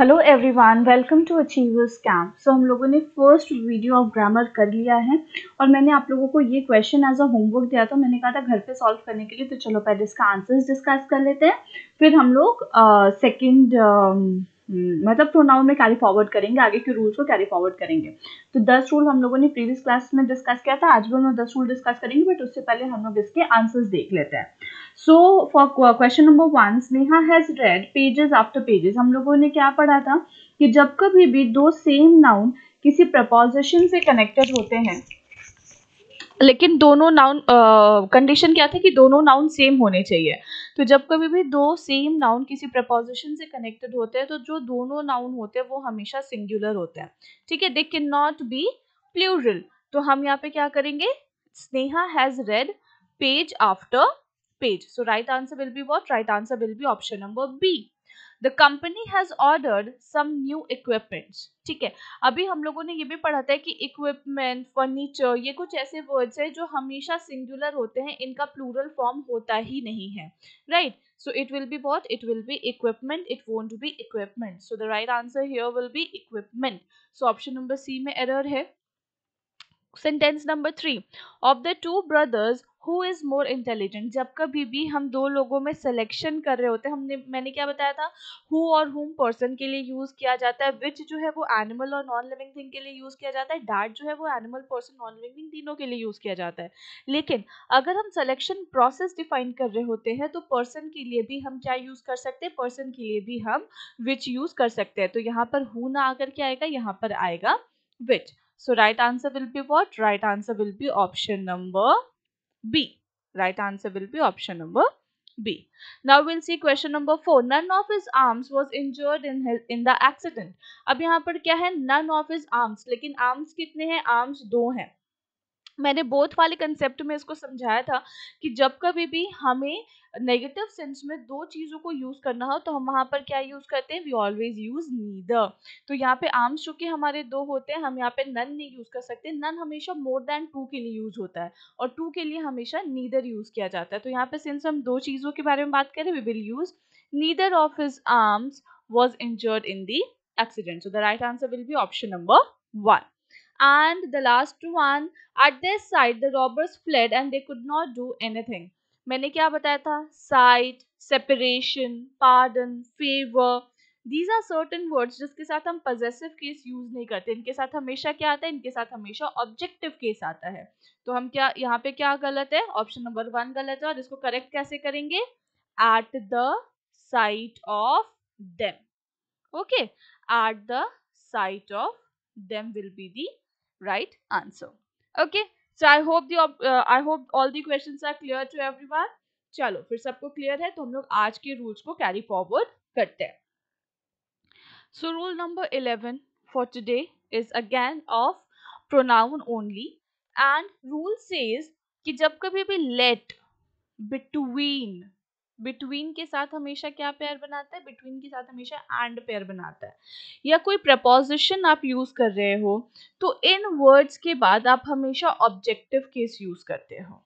Hello everyone, welcome to achievers camp. So हम लोगों ने फर्स्ट वीडियो ऑफ ग्रामर कर लिया है और मैंने आप लोगों को ये क्वेश्चन एज अ होमवर्क दिया था। मैंने कहा था घर पे सॉल्व करने के लिए, तो चलो पहले इसका आंसर्स डिस्कस कर लेते हैं, फिर हम लोग सेकंड मतलब प्रोनाउन में कैरी फॉरवर्ड करेंगे, आगे के रूल्स को कैरी फॉरवर्ड करेंगे। तो 10 रूल हम लोगों ने प्रीवियस क्लास में डिस्कस किया था, आज भी हम लोग 10 रूल डिस्कस करेंगे, बट उससे पहले हम लोग इसके आंसर्स देख लेते हैं। So for question number 1, Sneha has red pages after pages. हम लोगों ने क्या पढ़ा था कि जब कभी भी दो सेम नाउन किसी प्रपोजिशन से कनेक्टेड होते हैं, लेकिन दोनों नाउन कंडीशन क्या था कि दोनों नाउन सेम होने चाहिए। तो जब कभी भी दो सेम नाउन किसी प्रपोजिशन से कनेक्टेड होते हैं, तो जो दोनों नाउन होते हैं वो हमेशा सिंगुलर होते हैं। ठीक है, they can not be plural. तो हम यहाँ पे क्या करेंगे, Sneha has read page after page. So right answer will be what? Right answer will be option number B. The company has ordered some new equipments. ठीक है, अभी हम लोगों ने ये भी पढ़ा था कि इक्विपमेंट, फर्नीचर, ये कुछ ऐसे वर्ड्स है जो हमेशा सिंगुलर होते हैं, इनका प्लूरल फॉर्म होता ही नहीं है, right? So it will be what? It will be equipment. It won't be equipment. So the right answer here will be equipment. So option number C में error है. Sentence number 3, of the two brothers who is more intelligent. जब कभी भी हम दो लोगों में selection कर रहे होते हैं, मैंने क्या बताया था, हु और हुम पर्सन के लिए यूज किया जाता है, विच जो है वो एनिमल और नॉन लिविंग थिंग के लिए यूज किया जाता है, दैट जो है वो एनिमल, पर्सन, नॉन लिविंग तीनों के लिए यूज किया जाता है। लेकिन अगर हम सिलेक्शन प्रोसेस डिफाइन कर रहे होते हैं तो पर्सन के लिए भी हम क्या यूज कर सकते हैं, पर्सन के लिए भी हम विच यूज कर सकते हैं। तो यहाँ पर हु ना आकर के आएगा, यहाँ पर आएगा विच. So right answer will be what? Right answer will be option number B. Right answer will be option number B. Now we'll see question number 4. None of his arms was injured in the accident. अब यहाँ पर क्या है, none of his arms, लेकिन arms कितने हैं, arms 2 हैं। मैंने बोथ वाले कंसेप्ट में इसको समझाया था कि जब कभी भी हमें नेगेटिव सेंस में दो चीजों को यूज करना हो तो हम वहां पर क्या यूज करते हैं, वी ऑलवेज यूज नीदर। तो यहाँ पे आर्म्स चूंकि हमारे 2 होते हैं, हम यहाँ पे नन नहीं यूज कर सकते। नन हमेशा मोर देन 2 के लिए यूज होता है और 2 के लिए हमेशा नीदर यूज किया जाता है। तो यहाँ पे सिंस हम दो चीजों के बारे में बात करें, we will use neither of his arms was injured in the accident. So the right answer will be option number 1. And the last one, at their side the robbers fled and they could not do anything. मैंने क्या बताया था, sight, separation, pardon, favour, these are certain words जिसके साथ हम possessive case use नहीं करते। इनके साथ हमेशा क्या आता है, इनके साथ हमेशा ऑब्जेक्टिव केस आता है। तो हम क्या यहाँ पे क्या गलत है, ऑप्शन नंबर 1 गलत है। और इसको करेक्ट कैसे करेंगे, at the site of them. Okay, at the site of them will be the right answer. Okay, so I hope all the questions are clear to everyone. चलो फिर सबको क्लियर है तो हम लोग आज के रूल्स को कैरी फॉरवर्ड करते हैं. So rule number 11 for today is again of pronoun only, and rule says कि जब कभी भी let, between, बिटवीन के साथ हमेशा क्या पेयर बनाता है, बिटवीन के साथ हमेशा एंड पेयर बनाता है, या कोई प्रपोजिशन आप यूज कर रहे हो तो इन वर्ड्स के बाद आप हमेशा ऑब्जेक्टिव केस यूज करते हो.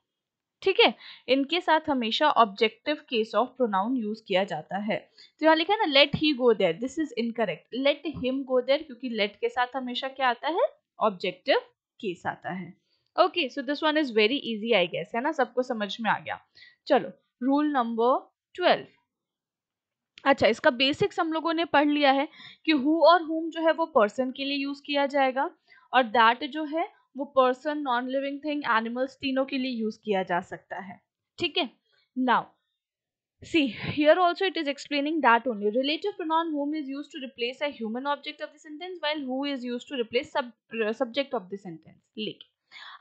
ठीक है, इनके साथ हमेशा objective case of pronoun use किया जाता है. तो यहाँ लिखा है ना, let he go there, this is incorrect. Let him go there, क्योंकि लेट के साथ हमेशा क्या आता है, ऑब्जेक्टिव केस आता है. Okay, so this one is very easy I guess, है ना, सबको समझ में आ गया. चलो रूल नंबर 12. अच्छा, इसका बेसिक्स हम लोगों ने पढ़ लिया है कि हु और हुम जो है वो पर्सन के लिए यूज किया जाएगा, और दैट जो है वो person, non living thing, animals, तीनों के लिए यूज किया जा सकता है. ठीक है, now see here also it is explaining that only relative pronoun whom is used to replace a human object of the sentence while who is used to replace subject of the sentence. लेकिन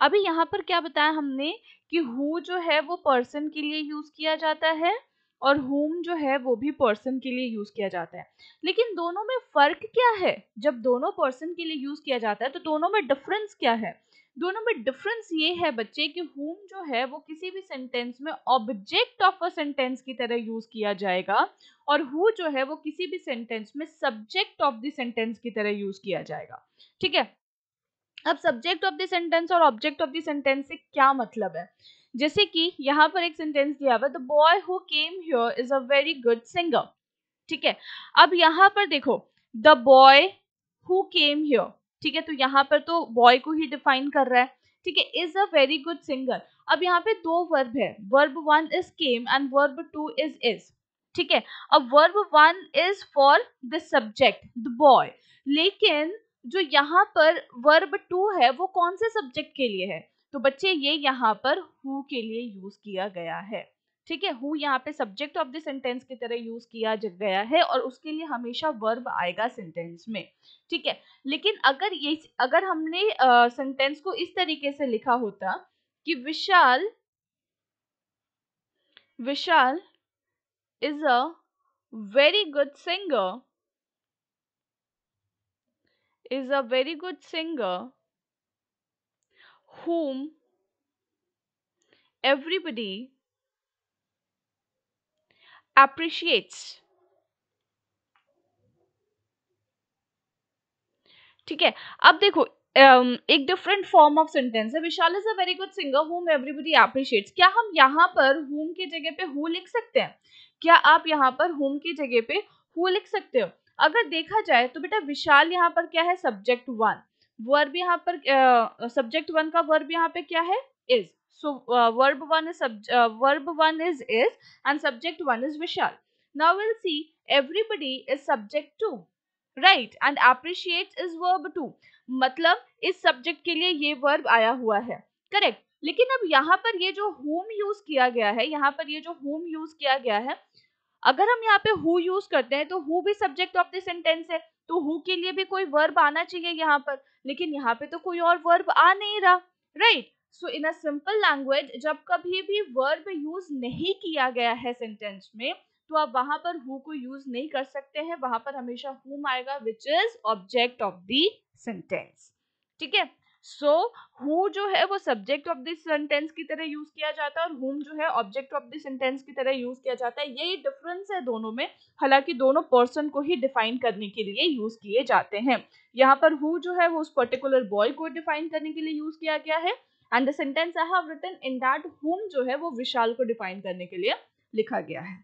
अभी यहाँ पर क्या बताया हमने कि who जो है वो पर्सन के लिए यूज किया जाता है और whom जो है वो भी पर्सन के लिए यूज किया जाता है. लेकिन दोनों में फर्क क्या है, जब दोनों पर्सन के लिए यूज किया जाता है तो दोनों में डिफरेंस क्या है. दोनों में डिफरेंस ये है बच्चे कि whom जो है वो किसी भी सेंटेंस में ऑब्जेक्ट ऑफ अ सेंटेंस की तरह यूज किया जाएगा और who जो है वो किसी भी सेंटेंस में सब्जेक्ट ऑफ द सेंटेंस की तरह यूज किया जाएगा. ठीक है, अब सब्जेक्ट ऑफ द सेंटेंस और ऑब्जेक्ट ऑफ द सेंटेंस से क्या मतलब है. जैसे कि यहाँ पर एक सेंटेंस दिया हुआ, the boy who came here is a very good singer. ठीक है, अब यहाँ पर देखो, the boy who came here, ठीक है, तो यहाँ पर तो बॉय को ही डिफाइन कर रहा है, ठीक है, is a very good singer. अब यहाँ पे दो वर्ब है, verb one is came and verb two is, ठीक है। अब verb one is for the subject the boy, लेकिन जो यहाँ पर वर्ब टू है वो कौन से सब्जेक्ट के लिए है, तो बच्चे ये यहाँ पर हु के लिए यूज किया गया है, ठीक है। हु यहाँ पे सब्जेक्ट ऑफ द सेंटेंस की तरह यूज किया गया है और उसके लिए हमेशा वर्ब आएगा सेंटेंस में, ठीक है। लेकिन अगर हमने सेंटेंस को इस तरीके से लिखा होता कि Vishal Vishal is a very good singer, is a very good singer whom everybody appreciates, ठीक है। अब देखो एक डिफरेंट फॉर्म ऑफ सेंटेंस है, Vishal is a very good singer whom everybody appreciates। क्या हम यहाँ पर whom की जगह पे who लिख सकते हैं? क्या आप यहाँ पर whom की जगह पे who लिख सकते हो? अगर देखा जाए तो बेटा विशाल यहाँ पर क्या है, सब्जेक्ट वन, वर्ब यहाँ पर सब्जेक्ट वन का वर्ब यहाँ पे क्या है, is, so verb one is and subject one is Vishal. Now will see everybody is subject two, right, and appreciate is verb two, मतलब इस सब्जेक्ट के लिए ये वर्ब आया हुआ है, करेक्ट। लेकिन अब यहाँ पर ये जो whom यूज किया गया है, यहाँ पर ये जो whom यूज किया गया है, अगर हम यहाँ पे who यूज करते हैं तो who भी सब्जेक्ट ऑफ द सेंटेंस है, तो who के लिए भी कोई वर्ब आना चाहिए यहाँ पर, लेकिन यहाँ पे तो कोई और वर्ब आ नहीं रहा, right. So in a simple language जब कभी भी वर्ब यूज नहीं किया गया है सेंटेंस में, तो आप वहां पर who को यूज नहीं कर सकते हैं, वहां पर हमेशा whom आएगा which is object of the sentence, ठीक है। सो who जो है वो सब्जेक्ट ऑफ द सेंटेंस की तरह यूज किया जाता है और whom जो है ऑब्जेक्ट ऑफ द सेंटेंस की तरह यूज किया जाता है, यही डिफरेंस है दोनों में, हालांकि दोनों पर्सन को ही डिफाइन करने के लिए यूज किए जाते हैं। यहाँ पर who जो है वो उस पर्टिकुलर बॉय को डिफाइन करने के लिए यूज किया गया है and the sentence I have written in that whom जो है वो विशाल को डिफाइन करने के लिए लिखा गया है,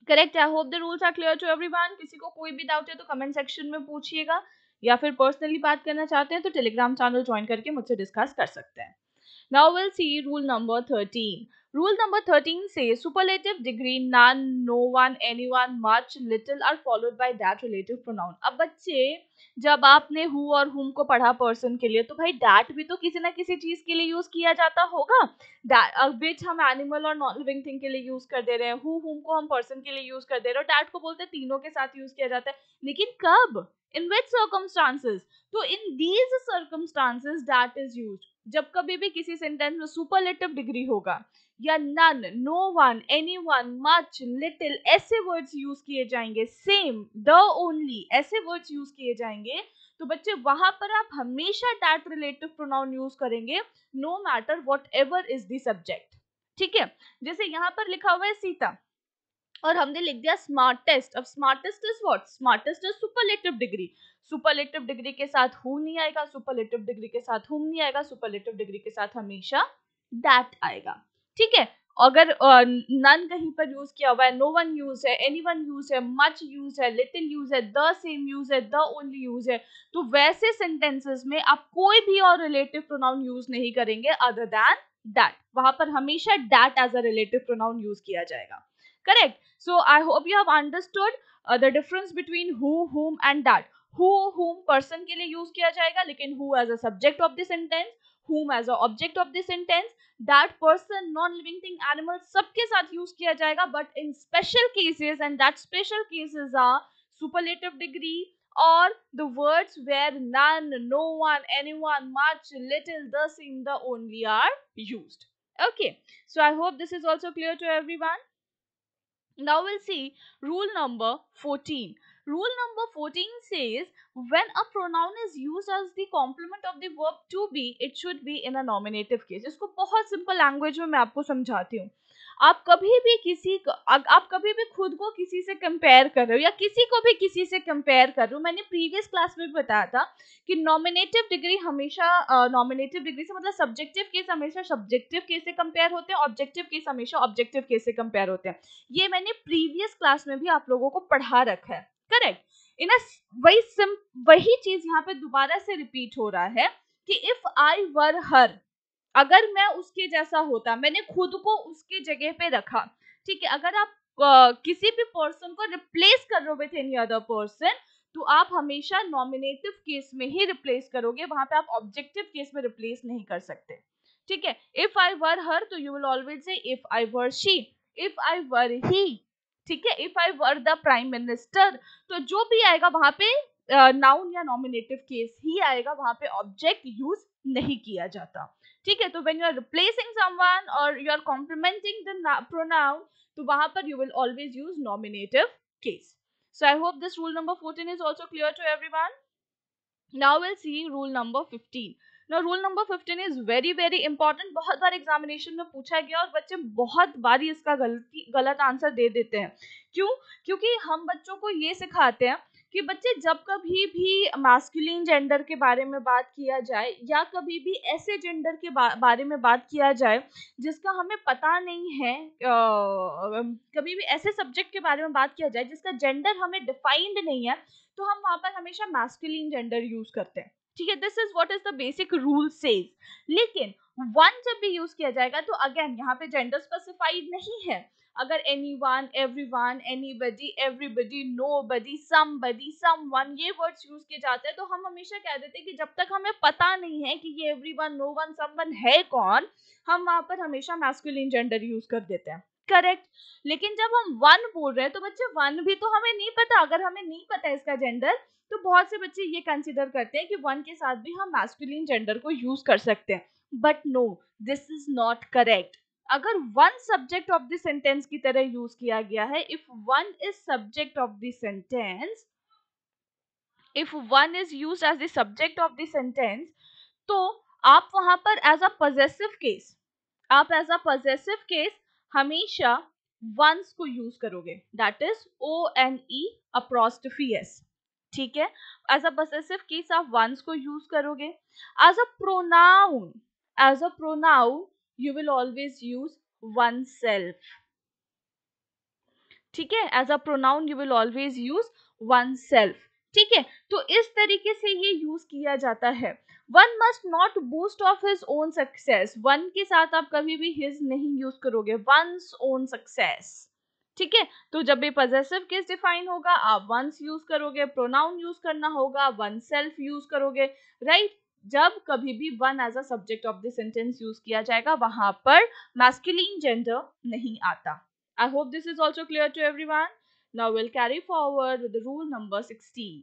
correct. I hope the rules are clear to everyone. किसी को कोई भी डाउट है तो कमेंट सेक्शन में पूछिएगा, या फिर पर्सनली बात करना चाहते हैं तो टेलीग्राम चैनल ज्वाइन करके मुझसे डिस्कस कर सकते हैं। Now we'll see rule number 13. Rule number 13 says superlative degree none, no one, anyone, much, little are followed by that relative pronoun. अब बच्चे जब आपने who और whom को पढ़ा पर्सन के लिए, तो भाई that भी तो किसी ना किसी चीज के लिए यूज किया जाता होगा, which हम एनिमल और नॉन लिविंग थिंग के लिए यूज कर दे रहे हैं, who whom को हम पर्सन के लिए यूज कर दे रहे हैं, that को बोलते हैं तीनों के साथ यूज किया जाता है, लेकिन कब, in which circumstances? तो in these circumstances that is used, जब कभी भी किसी सेंटेंस में सुपरलेटिव डिग्री होगा या none, no one, any one, much, little ऐसे वर्ड्स यूज किए जाएंगे, सेम, द ओनली ऐसे वर्ड्स यूज किए जाएंगे, तो बच्चे वहां पर आप हमेशा दैट रिलेटिव प्रोनाउन यूज करेंगे, no matter whatever is the subject, ठीक है। जैसे यहाँ पर लिखा हुआ है सीता और हमने लिख दिया स्मार्टेस्ट। अब smartest is what, smartest is superlative degree, superlative degree के साथ हु नहीं आएगा, सुपरलेटिव डिग्री के साथ हुम नहीं आएगा, सुपरलेटिव डिग्री के साथ हमेशा दैट आएगा, ठीक है। अगर नन कहीं पर यूज किया हुआ है, नो वन यूज है, एनी वन यूज है, मच यूज है, लिटिल यूज है, द सेम यूज है, द ओनली यूज है, तो वैसे सेंटेंसेस में आप कोई भी और रिलेटिव प्रोनाउन यूज नहीं करेंगे अदर देन दैट, वहां पर हमेशा that as a relative pronoun use किया जाएगा, correct. So I hope you have understood the difference between who, whom and that. Who, whom person के लिए use किया जाएगा, लेकिन who as a subject of the sentence, whom as a object of the sentence, that person, non-living thing, animal सबके साथ use किया जाएगा, but in special cases, and that special cases are superlative degree or the words where none, no one, anyone, much, little, the same, the only are used. Okay, so I hope this is also clear to everyone. Now we'll see rule number 14. Rule number 14 says when a pronoun is used as the complement of the verb to be, it should be in a nominative case. इसको बहुत simple language में मैं आपको समझाती हूँ। आप कभी भी खुद को किसी से कंपेयर कर रहे हो या किसी को भी किसी से कंपेयर कर रहे हो, मैंने प्रीवियस क्लास में भी बताया था कि नॉमिनेटिव डिग्री नॉमिनेटिव डिग्री से मतलब सब्जेक्टिव केस हमेशा सब्जेक्टिव केस से कंपेयर होते हैं, ऑब्जेक्टिव केस हमेशा ऑब्जेक्टिव केस से कंपेयर होते हैं। ये मैंने प्रीवियस क्लास में भी आप लोगों को पढ़ा रखा है, करेक्ट। इन वही चीज यहाँ पे दोबारा से रिपीट हो रहा है कि इफ आई वर हर, अगर मैं उसके जैसा होता, मैंने खुद को उसके जगह पे रखा, ठीक है। अगर आप किसी भी पर्सन को रिप्लेस कर रहे हो विथ एनी अदर पर्सन, तो आप हमेशा नॉमिनेटिव केस में ही रिप्लेस करोगे, वहां पे आप ऑब्जेक्टिव केस में रिप्लेस नहीं कर सकते, ठीक है। इफ आई वर हर, तो you will always say if I were she, if I were he, ठीक है। If I were the prime minister, तो जो भी आएगा वहां पे नाउन या नॉमिनेटिव केस ही आएगा, वहां पे ऑब्जेक्ट यूज नहीं किया जाता, ठीक है। तो when you are replacing someone और you are complementing the pronoun, तो वहां पर you will always use nominative case. So I hope this rule number 14 is also clear to everyone. Now we'll see rule number 15. Now rule number 15 is very important. बहुत बार examination में पूछा गया और बच्चे बहुत बार इसका गलत आंसर दे देते हैं. क्यों? क्योंकि हम बच्चों को ये सिखाते हैं कि बच्चे जब कभी भी मैस्कुलिन जेंडर के बारे में बात किया जाए या कभी भी ऐसे जेंडर के बारे में बात किया जाए जिसका हमें पता नहीं है, कभी भी ऐसे सब्जेक्ट के बारे में बात किया जाए जिसका जेंडर हमें डिफाइंड नहीं है, तो हम वहां पर हमेशा मैस्कुलिन जेंडर यूज करते हैं, ठीक है। This is what is the basic rule says. लेकिन वन जब भी यूज किया जाएगा तो अगेन यहाँ पे जेंडर स्पेसिफाइड नहीं है. अगर anyone, everyone, anybody, everybody, nobody, somebody, someone, ये वर्ड्स यूज किए जाते हैं, तो हम हमेशा कह देते हैं कि जब तक हमें पता नहीं है कि ये एवरीवन, नोवन, समवन है कौन, हम वहां पर हमेशा मैस्कुलिन जेंडर यूज कर देते हैं, करेक्ट। लेकिन जब हम वन बोल रहे हैं तो बच्चे वन भी तो हमें नहीं पता. अगर हमें नहीं पता इसका जेंडर, तो बहुत से बच्चे ये कंसीडर करते हैं कि वन के साथ भी हम मैस्कुलिन जेंडर को यूज कर सकते हैं, but no, this is not correct. अगर one subject of the sentence की तरह यूज किया गया है, if one is subject of the sentence, if one is used as the subject of the sentence, तो आप वहां पर एज अ पॉजेसिव केस, आप एज अ पॉजेसिव केस हमेशा वंस को यूज करोगे, that is ONE apostrophe S, ठीक है। एज अ पॉसेसिव केस आप वंस को यूज करोगे. As a pronoun, as a pronoun you will always use oneself, ठीक है. As a pronoun you will always use oneself, ठीक है. तो इस तरीके से ये यूज किया जाता है. One must not boost of his own success, one के साथ आप कभी भी हिज नहीं यूज करोगे, वंस ओन सक्सेस, ठीक है. तो जब भी पॉजेसिव केस डिफाइन होगा आप वंस यूज करोगे, प्रोनाउन यूज करना होगा वन सेल्फ यूज करोगे, राइट. जब कभी भी one as a subject of the sentence use किया जाएगा वहां पर मैस्कुलिन जेंडर नहीं आता. I hope this is also clear to everyone. Now we'll carry forward with the rule number 16.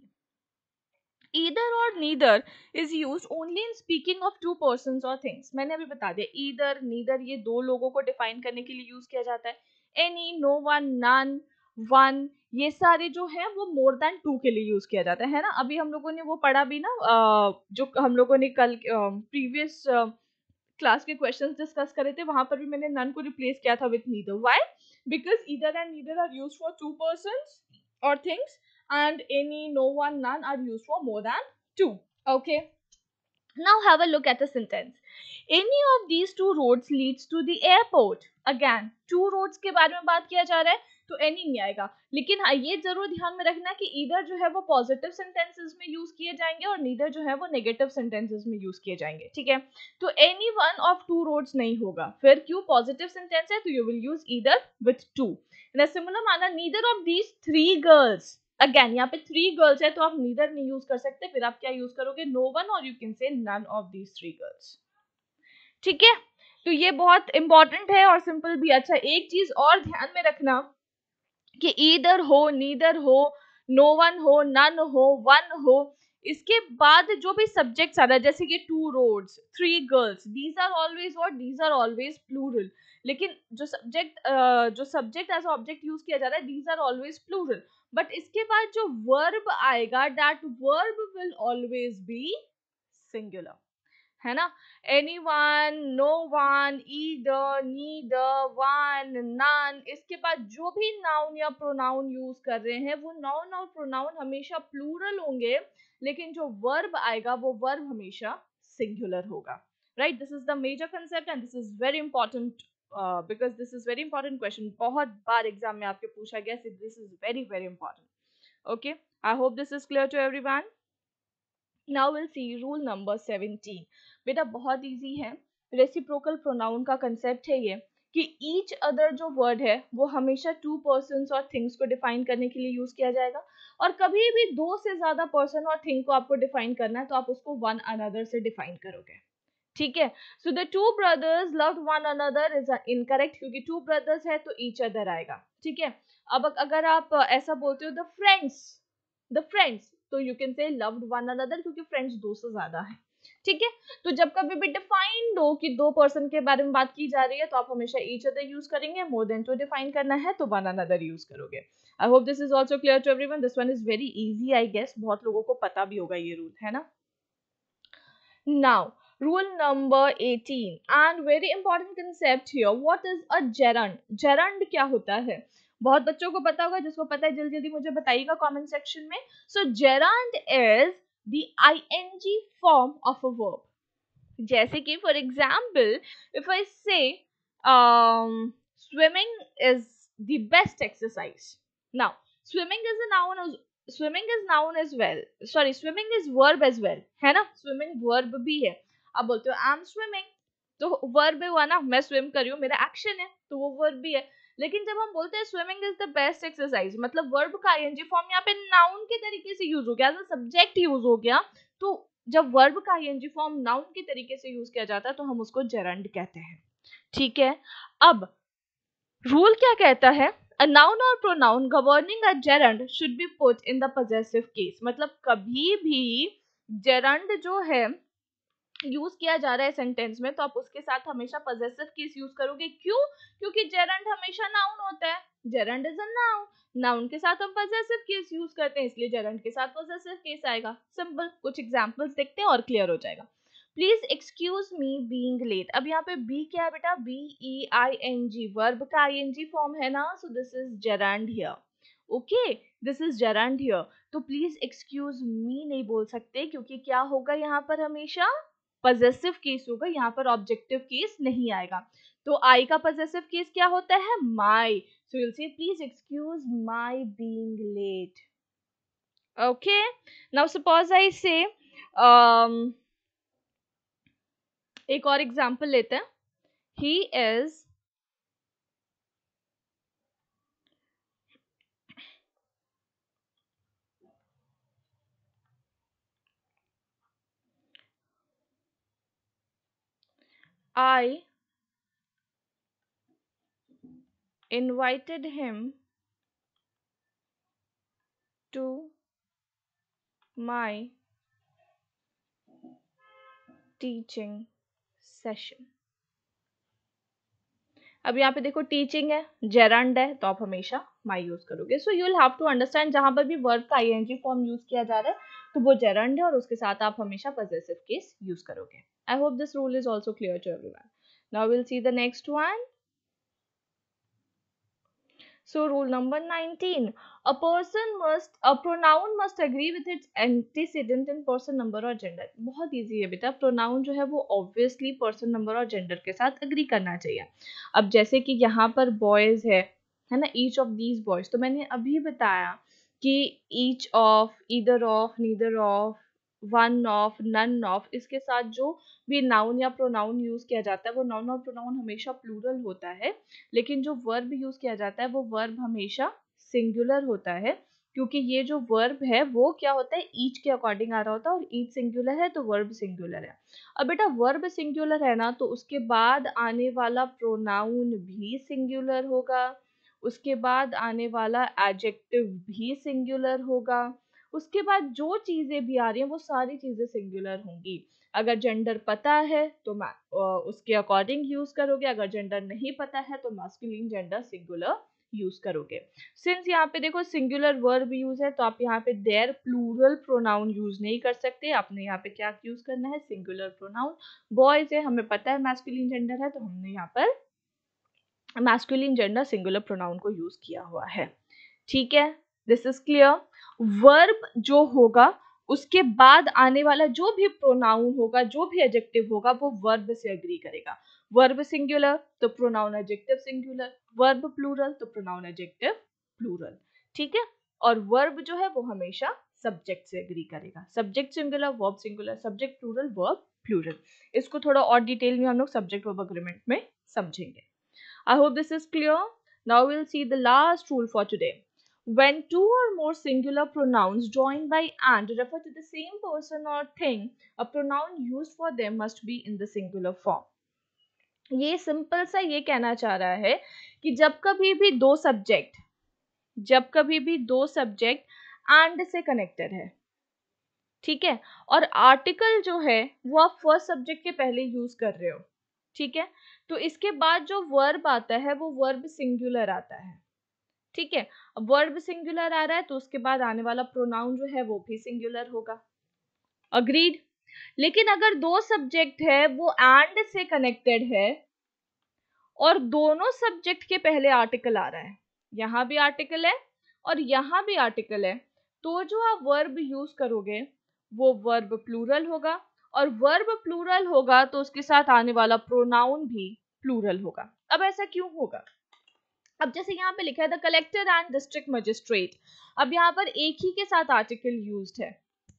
Either or neither is used only in speaking of two persons or things. मैंने अभी बता दिया, either, neither ये दो लोगों को define करने के लिए यूज किया जाता है. Any, no one, none, one, ये सारे जो है वो मोर देन टू के लिए यूज किया जाता है ना. अभी हम लोगों ने वो पढ़ा भी ना, जो हम लोगों ने कल प्रीवियस क्लास के क्वेश्चंस डिस्कस करे थे, वहां पर भी मैंने नन को रिप्लेस किया था with neither. Why? Because either and neither are used for two persons or things, and any, no one, none are used for more than two. Okay. Now have a look at the sentence. Any of these two roads leads to the airport. Again, two roads के बारे में बात किया जा रहा है, तो any नहीं आएगा. लेकिन हाँ, ये जरूर ध्यान में रखना कि either जो है वो पॉजिटिव सेंटेंसेस में यूज किए जाएंगे और neither जो है वो नेगेटिव सेंटेंसेस में यूज किए जाएंगे, ठीक है. तो any one of two roads नहीं होगा. फिर क्यों? पॉजिटिव सेंटेंस है तो you will use either with two. In a similar manner, neither of these three girls. Again यहाँ पे थ्री गर्ल्स है तो आप नीदर नहीं यूज कर सकते, फिर आप क्या यूज करोगे? नो वन, और you can say none of these three girls, ठीक है. तो ये बहुत इंपॉर्टेंट है और सिंपल भी. अच्छा, एक चीज और ध्यान में रखना कि ईदर हो, नीदर हो, नो वन हो, नन हो, वन हो, इसके बाद जो भी सब्जेक्ट्स आ रहा है, जैसे कि two roads, three girls, these are always what? These are always plural. लेकिन जो सब्जेक्ट एज ऑब्जेक्ट यूज किया जा रहा है, these are always plural. But इसके बाद जो वर्ब आएगा, that verb will always be singular, है ना. Anyone, no one, either, neither, one, none, इसके बाद जो भी नाउन या प्रोनाउन यूज कर रहे हैं वो नाउन और प्रोनाउन हमेशा प्लूरल होंगे, लेकिन जो वर्ब आएगा वो वर्ब हमेशा सिंगुलर होगा, right. This is the major concept and this is very important because this is very important question. बहुत बार एग्जाम में आपके पूछा गया, this is very very important. Okay, I hope this is clear to everyone. Now we'll see rule number 17. बेटा बहुत easy है, reciprocal pronoun का कंसेप्ट है ये कि ईच अदर जो वर्ड है वो हमेशा टू पर्सन्स और थिंग्स को डिफाइन करने के लिए यूज किया जाएगा, और कभी भी दो से ज्यादा पर्सन और थिंग को आपको डिफाइन करना है तो आप उसको वन अनदर से डिफाइन करोगे, ठीक है। So the two brothers loved one another is incorrect, क्योंकि टू ब्रदर्स है तो ईच अदर आएगा, ठीक है। अब अगर आप ऐसा बोलते हो द फ्रेंड्स, तो यू कैन से लव्ड वन अनदर, क्योंकि फ्रेंड्स दो से ज्यादा है, ठीक है। तो जब कभी भी डिफाइंड हो कि दो पर्सन के बारे में बात की जा रही है तो आप हमेशा ईच अदर यूज करेंगे, मोर देन टू डिफाइन करना है तो वन अनदर यूज करोगे। I hope this is also clear to everyone, this one is very easy, I guess बहुत लोगों को पता भी होगा ये रूल, है ना। Now, rule number 18 and very important concept here. What is a gerund? Gerund क्या होता है? बहुत बच्चों को पता होगा, जिसको पता है जल्दी जल्दी मुझे बताइएगा कमेंट सेक्शन में। So gerund is the ing form of a verb. जैसे कि for example, if I say swimming is the best exercise. Now, swimming is a noun. Swimming is noun as well. Sorry, swimming is verb as well, है ना। Swimming verb भी है। अब बोलते हो I'm swimming, तो verb हुआ ना, मैं swim कर रही हूँ, मेरा action है तो वो verb भी है। लेकिन जब हम बोलते हैं swimming is the best exercise, मतलब verb का ing फॉर्म यहाँ पे noun के तरीके से यूज हो गया, सब्जेक्ट यूज हो गया, तो जब वर्ब का ing फॉर्म नाउन के तरीके से यूज किया जाता है तो हम उसको जेरंड कहते हैं, ठीक है। अब रूल क्या कहता है, a noun or pronoun governing a gerund should be put in the possessive case, मतलब कभी भी gerund जो है यूज किया जा रहा है सेंटेंस में तो आप उसके साथ हमेशा पजेसिव केस यूज करोगे। क्यों? क्योंकि जेरंड हमेशा नाउन होता है, gerund is a noun, noun के साथ हम पजेसिव केस यूज करते हैं, इसलिए जेरंड के साथ पजेसिव केस आएगा। सिंपल, कुछ एग्जांपल्स देखते हैं और क्लियर हो जाएगा। Please excuse me being late, अब यहाँ पे बी क्या है बेटा, BEING, वर्ब का ING फॉर्म है ना, so this is gerund here, okay, this is gerund here. तो प्लीज एक्सक्यूज मी नहीं बोल सकते, क्योंकि क्या होगा यहाँ पर हमेशा पजेसिव केस होगा, यहाँ पर ऑब्जेक्टिव केस नहीं आएगा। तो आई का पजेसिव केस क्या होता है, माई, सो you'll say please excuse my being late. Okay, now suppose I say एक और एग्जांपल लेते हैं, he is I invited him to my teaching session. अब यहाँ पे देखो टीचिंग है, जेरंड है, तो आप हमेशा माई यूज करोगे। So you will have to understand, जहां पर भी वर्ब का आईएनजी फॉर्म यूज किया जा रहा है तो वो जेरंड है और उसके साथ आप हमेशा पजेसिव केस यूज करोगे। I hope this rule is also clear to everyone. Now will see the next one. So rule number 19, a pronoun must agree with its antecedent in person, number और gender. बहुत easy है बेटा, pronoun जो है वो obviously person, number और gender के साथ agree करना चाहिए। अब जैसे कि यहाँ पर boys है ना, each of these boys, तो मैंने अभी बताया कि each of, either of, neither of, one of, none of, इसके साथ जो भी नाउन या प्रोनाउन यूज किया जाता है वो नाउन और प्रोनाउन हमेशा प्लूरल होता है, लेकिन जो वर्ब यूज किया जाता है वो वर्ब हमेशा सिंगुलर होता है, क्योंकि ये जो वर्ब है वो क्या होता है, ईच के अकॉर्डिंग आ रहा होता है, और ईच सिंगुलर है तो वर्ब सिंगुलर है। अब बेटा वर्ब सिंगुलर है ना, तो उसके बाद आने वाला प्रोनाउन भी सिंगुलर होगा, उसके बाद आने वाला एडजेक्टिव भी सिंगुलर होगा, उसके बाद जो चीजें भी आ रही हैं वो सारी चीजें सिंगुलर होंगी। अगर जेंडर पता है तो उसके अकॉर्डिंग यूज करोगे, अगर जेंडर नहीं पता है तो मास्कुलिन जेंडर सिंगुलर यूज करोगे। सिंस यहाँ पे देखो सिंगुलर वर्ब यूज है तो आप यहाँ पे देयर प्लूरल प्रोनाउन यूज नहीं कर सकते, आपने यहाँ पे क्या यूज करना है, सिंगुलर प्रोनाउन। बॉयज है, हमें पता है मैस्कुलिन जेंडर है, तो हमने यहाँ पर मैस्कुलिन जेंडर सिंगुलर प्रोनाउन को यूज किया हुआ है, ठीक है, दिस इज क्लियर। वर्ब जो होगा उसके बाद आने वाला जो भी प्रोनाउन होगा, जो भी एडजेक्टिव होगा, वो वर्ब से एग्री करेगा। वर्ब सिंगुलर तो pronoun adjective singular, verb plural तो प्रोनाउन एडजेक्टिव प्लूरल, ठीक है। और वर्ब जो है वो हमेशा सब्जेक्ट से एग्री करेगा। Subject singular, verb singular, subject plural, verb plural. इसको थोड़ा और डिटेल में हम लोग सब्जेक्ट वर्ब एग्रीमेंट में समझेंगे। I hope this is clear. Now we'll see the last rule for today. When two or more singular pronouns joined by and refer to the same person or thing, a pronoun used for them must be in the singular form. ये simple सा ये कहना चाह रहा है कि जब कभी भी दो सब्जेक्ट एंड से कनेक्टेड है, ठीक है, और आर्टिकल जो है वो आप फर्स्ट सब्जेक्ट के पहले यूज कर रहे हो, ठीक है, तो इसके बाद जो वर्ब आता है वो वर्ब सिंगुलर आता है, ठीक है। अब वर्ब सिंगुलर आ रहा है तो उसके बाद आने वाला प्रोनाउन जो है वो भी सिंगुलर होगा। अग्रीड। लेकिन अगर दो सब्जेक्ट है वो एंड से कनेक्टेड है और दोनों सब्जेक्ट के पहले आर्टिकल आ रहा है, यहां भी आर्टिकल है और यहां भी आर्टिकल है, तो जो आप वर्ब यूज करोगे वो वर्ब प्लूरल होगा, और वर्ब प्लूरल होगा तो उसके साथ आने वाला प्रोनाउन भी प्लूरल होगा। अब ऐसा क्यों होगा? अब जैसे यहाँ पे लिखा है the collector and district magistrate, अब यहाँ पर एक ही के साथ आर्टिकल यूज्ड है,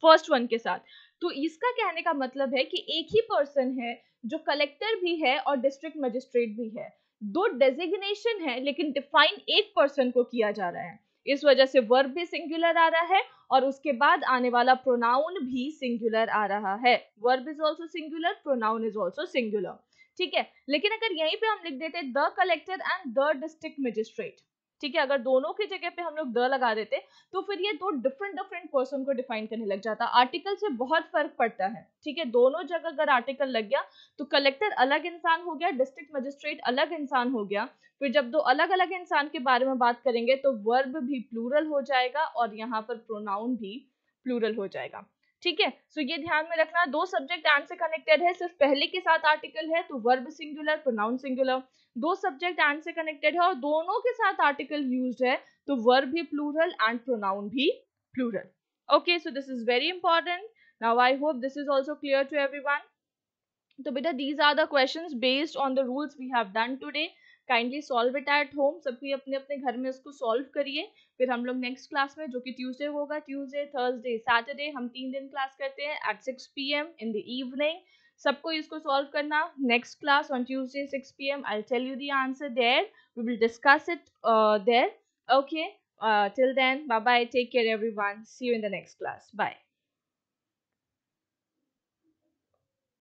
फर्स्ट वन के साथ, तो इसका कहने का मतलब है कि एक ही पर्सन है जो कलेक्टर भी है और डिस्ट्रिक्ट मजिस्ट्रेट भी है। दो डेजिग्नेशन है लेकिन डिफाइन एक पर्सन को किया जा रहा है, इस वजह से वर्ब भी सिंगुलर आ रहा है और उसके बाद आने वाला प्रोनाउन भी सिंगुलर आ रहा है। Verb is also singular, pronoun is also singular, ठीक है। लेकिन अगर यहीं पे हम लिख देते the collector and the district magistrate, ठीक है, अगर दोनों की जगह पे हम लोग द लगा देते तो फिर ये दो डिफरेंट पर्सन को डिफाइन करने लग जाता। आर्टिकल से बहुत फर्क पड़ता है, ठीक है, दोनों जगह अगर आर्टिकल लग गया तो कलेक्टर अलग इंसान हो गया, डिस्ट्रिक्ट मजिस्ट्रेट अलग इंसान हो गया, फिर जब दो अलग अलग इंसान के बारे में बात करेंगे तो वर्ब भी प्लूरल हो जाएगा और यहाँ पर प्रोनाउन भी प्लूरल हो जाएगा, ठीक है। सो ये ध्यान में रखना, दो सब्जेक्ट एंड से कनेक्टेड है, सिर्फ पहले के साथ आर्टिकल है तो वर्ब सिंगुलर, प्रोनाउन सिंगुलर। दो सब्जेक्ट एंड से कनेक्टेड है और दोनों के साथ आर्टिकल यूज्ड है तो वर्ब भी प्लूरल एंड प्रोनाउन भी plural. Okay, so this is very important. Now I hope this is also clear to everyone. तो बेटा these are the questions based on the rules we have done today. Kindly solve it at home, सबकी अपने अपने घर में इसको solve करिए। फिर हम लोग नेक्स्ट क्लास में, जो कि ट्यूसडे होगा, ट्यूसडे, थर्सडे, सैटरडे, हम 3 दिन क्लास करते हैं at 6 PM in the evening. सबको इसको सॉल्व करना। Next class on Tuesday 6 PM, I tell you the answer there, we will discuss it there. Okay, till then, bye bye, take care everyone, see you in the next class, bye.